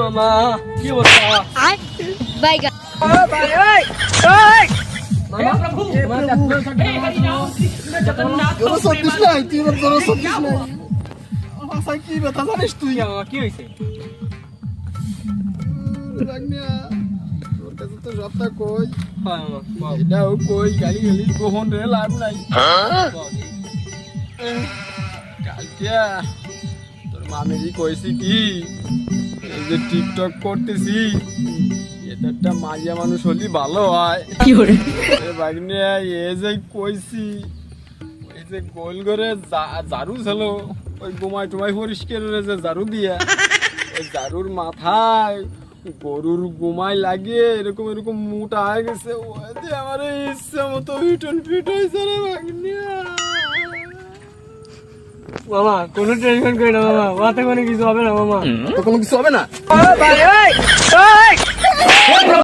মামা কি অবস্থা? বাইগা কি ব্যথা জানিস তুই? মামা কি হয়েছে? তোর কাছে তো সবটা কই, হ্যাঁ মামা বল। এটাও কই, গালি গালি কখন রে লাভ নাই। কালকে তোর মামেরই কইছি কি, এই যে টিকটক করতেছি এটা একটা মাইয়া মানুষ হলি ভালো হয়। এ বাগনে এ যে কইছি, ওই যে গোল করে ঝাড়ু ছিল, ওই গোমাই টুমাই পরিষ্কার করে যে ঝাড়ু দিয়া, ওই ঝাড়ুর মাথায় গরুর গোমাই লাগিয়ে এরকম এরকম মোটা হয়ে গেছে। ওতে আমার ইচ্ছা মতো হিটন ফিট হয়েছে রে বাগনিয়া। মামা কোনো টেনশন করি না মামা, ওতে কোনো কিছু হবে না মামা। তো কোনো কিছু হবে না? ভাই